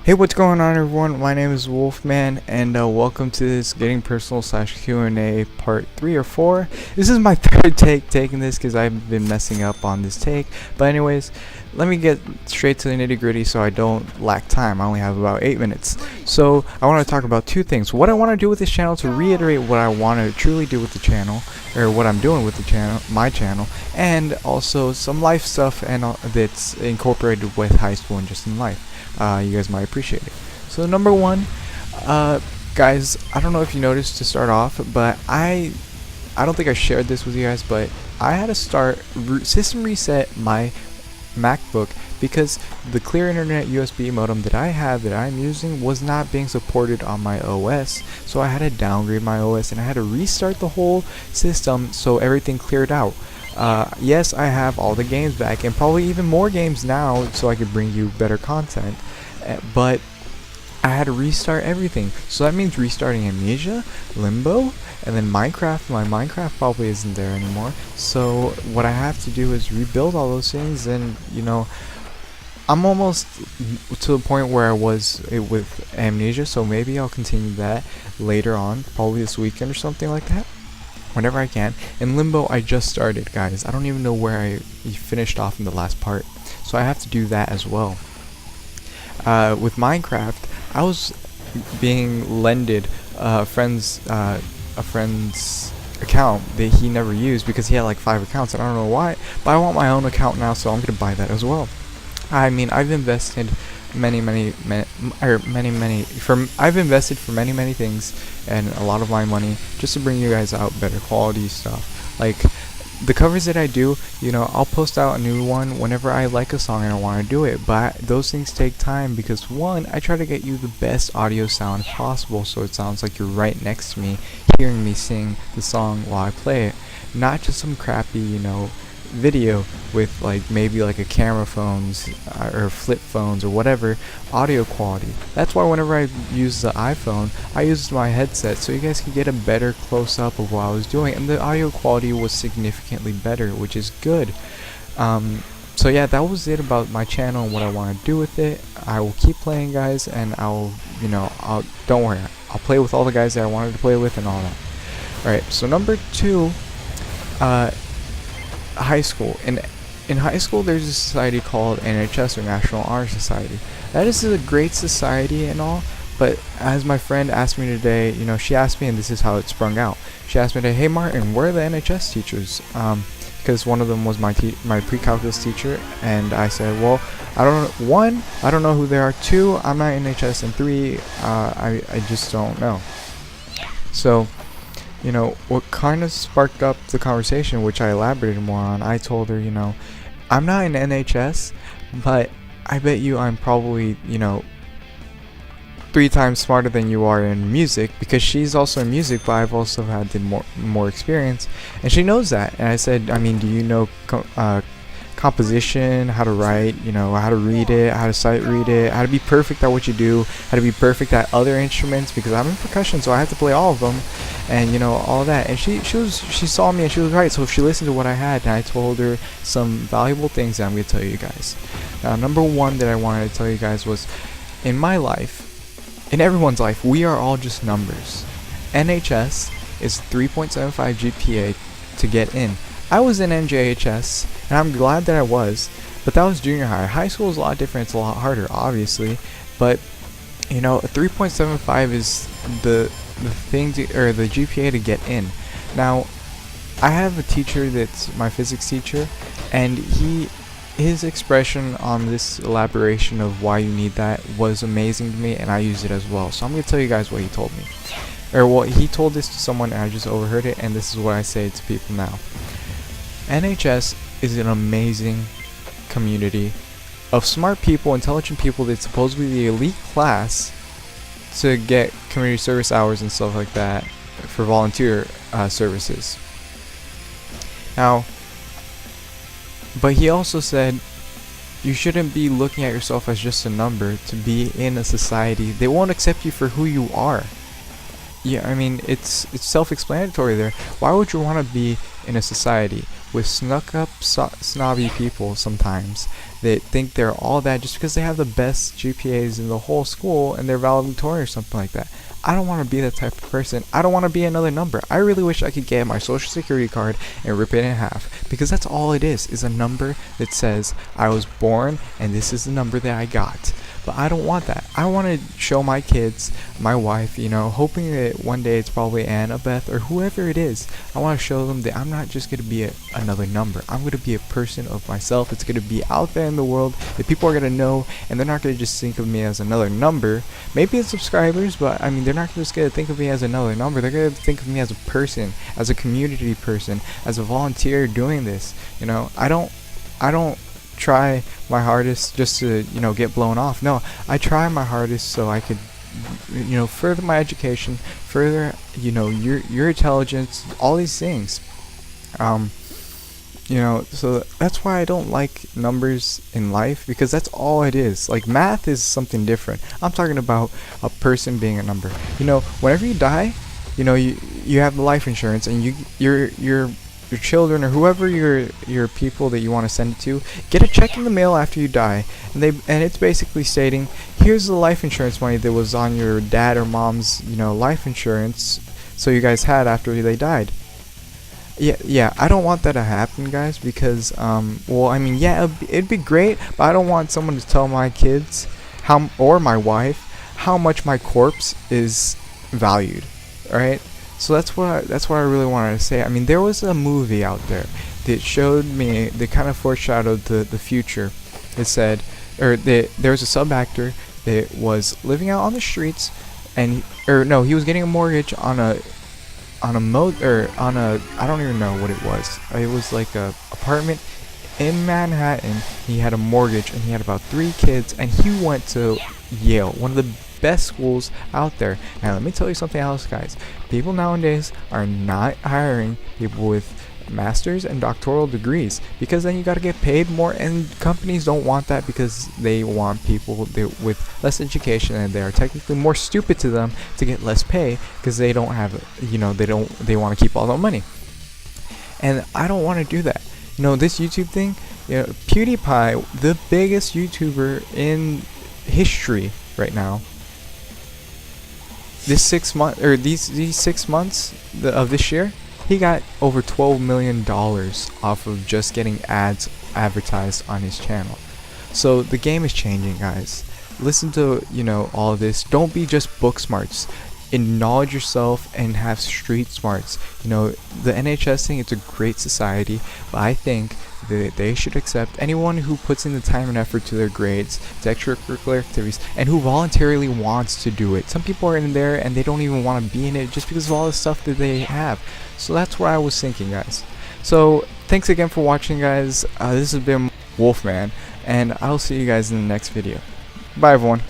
Hey, what's going on, everyone? My name is Wolfman, and welcome to this Getting Personal / Q&A part 3 or 4. This is my third take taking this because I've been messing up on this take. But anyways, let me get straight to the nitty gritty so I don't lack time. I only have about 8 minutes. So I want to talk about two things. What I want to do with this channel, to reiterate what I want to truly do with the channel, or what I'm doing with the channel, my channel, and also some life stuff and that's incorporated with high school and just in life. You guys might appreciate it. So number one, guys, I don't know if you noticed to start off, but I don't think I shared this with you guys, but I had to system reset my MacBook because the Clear Internet USB modem that I have that I'm using was not being supported on my OS. So I had to downgrade my OS and I had to restart the whole system so everything cleared out. Yes, I have all the games back and probably even more games now so I could bring you better content, but I had to restart everything. So that means restarting Amnesia, Limbo, and then Minecraft. My Minecraft probably isn't there anymore. So what I have to do is rebuild all those things, and you know, I'm almost to the point where I was with Amnesia, so maybe I'll continue that later on, probably this weekend or something like that, whenever I can. In Limbo, I just started, guys. I don't even know where I finished off in the last part, so I have to do that as well. With Minecraft, I was being lended a friend's account that he never used because he had like 5 accounts, and I don't know why, but I want my own account now, so I'm gonna buy that as well. I mean, I've invested I've invested for many things and a lot of my money just to bring you guys out better quality stuff. Like the covers that I do, you know, I'll post out a new one whenever I like a song and I want to do it, but those things take time because one, I try to get you the best audio sound possible so it sounds like you're right next to me hearing me sing the song while I play it, not just some crappy, you know, video with like maybe like a camera phones or flip phones or whatever audio quality. That's why whenever I use the iPhone, I used my headset so you guys can get a better close-up of what I was doing, and the audio quality was significantly better, which is good. So yeah, that was it about my channel and what I want to do with it. I will keep playing, guys, and I'll don't worry, I'll play with all the guys that I wanted to play with and all that. Alright, so number 2, high school. In high school, there's a society called NHS, or National Honor Society. That is a great society and all, but as my friend asked me today, you know, she asked me, and this is how it sprung out. She asked me today, "Hey Martin, where are the NHS teachers?" Because one of them was my pre-calculus teacher, and I said, well, I don't know who they are. 2, I'm not NHS, and 3, I just don't know. So, you know, what kind of sparked up the conversation, which I elaborated more on, I told her, you know, I'm not in NHS, but I bet you I'm probably, you know, 3 times smarter than you are in music, because she's also in music, but I've also had the more experience, and she knows that. And I said, I mean, do you know composition, how to write, you know, how to read it, how to sight read it, how to be perfect at what you do, how to be perfect at other instruments, because I'm in percussion, so I have to play all of them, and you know, all that. And she saw me and she was right, so she listened to what I had, and I told her some valuable things that I'm going to tell you guys. Now, number 1 that I wanted to tell you guys was, in my life, in everyone's life, we are all just numbers. NHS is 3.75 GPA to get in. I was in NJHS, and I'm glad that I was, but that was junior high. High school is a lot different, it's a lot harder, obviously, but, you know, a 3.75 is the thing or the GPA to get in. Now, I have a teacher that's my physics teacher, and his expression on this elaboration of why you need that was amazing to me, and I use it as well. So I'm going to tell you guys what he told me. Or well, he told this to someone and I just overheard it, and this is what I say to people now. NHS is an amazing community of smart people, intelligent people that's supposedly the elite class to get community service hours and stuff like that for volunteer services. Now, but he also said you shouldn't be looking at yourself as just a number to be in a society. They won't accept you for who you are. Yeah, I mean, it's self-explanatory there. Why would you want to be in a society with snuck up snobby people sometimes that think they're all that just because they have the best GPAs in the whole school and they're valedictorian or something like that. I don't want to be that type of person. I don't want to be another number. I really wish I could get my social security card and rip it in half, because that's all it is a number that says I was born and this is the number that I got. But I don't want that. I want to show my kids, my wife, hoping that one day it's probably Annabeth or whoever it is. I want to show them that I'm not just going to be another number. I'm going to be a person of myself. It's going to be out there in the world that people are going to know, and they're not going to just think of me as another number. Maybe it's subscribers, but I mean, they're not just going to think of me as another number. They're going to think of me as a person, as a community person, as a volunteer doing this. I don't try my hardest just to get blown off. No, I try my hardest so I could further my education, further your intelligence, all these things. So that's why I don't like numbers in life, because that's all it is. Like, math is something different. I'm talking about a person being a number. Whenever you die, you have the life insurance, and your children or whoever your people that you want to send it to get a check in the mail after you die, and it's basically stating, here's the life insurance money that was on your dad or mom's life insurance, so you guys had after they died. Yeah, I don't want that to happen, guys, because it'd be great, but I don't want someone to tell my kids or my wife how much my corpse is valued. All right. So that's what I really wanted to say. I mean, there was a movie out there that showed me, that kind of foreshadowed the future. It said, there was a sub actor that was living out on the streets, he was getting a mortgage on a I don't even know what it was. It was like a apartment in Manhattan. He had a mortgage, and he had about 3 kids, and he went to Yale, one of the best schools out there. Now let me tell you something else, guys. People nowadays are not hiring people with masters and doctoral degrees, because then you got to get paid more, and companies don't want that, because they want people with less education, and they are technically more stupid to them to get less pay, because they don't have they want to keep all the money. And I don't want to do that. This YouTube thing, PewDiePie, the biggest YouTuber in history right now, these 6 months of this year, he got over $12 million off of just getting ads advertised on his channel. So the game is changing, guys. Listen to all of this. Don't be just book smarts. Acknowledge yourself and have street smarts. The NHS thing, it's a great society, but I think that they should accept anyone who puts in the time and effort to their grades, to extracurricular activities, and who voluntarily wants to do it. Some people are in there and they don't even want to be in it just because of all the stuff that they have. So that's what I was thinking, guys. So thanks again for watching, guys. This has been Wolfman, and I'll see you guys in the next video. Bye, everyone.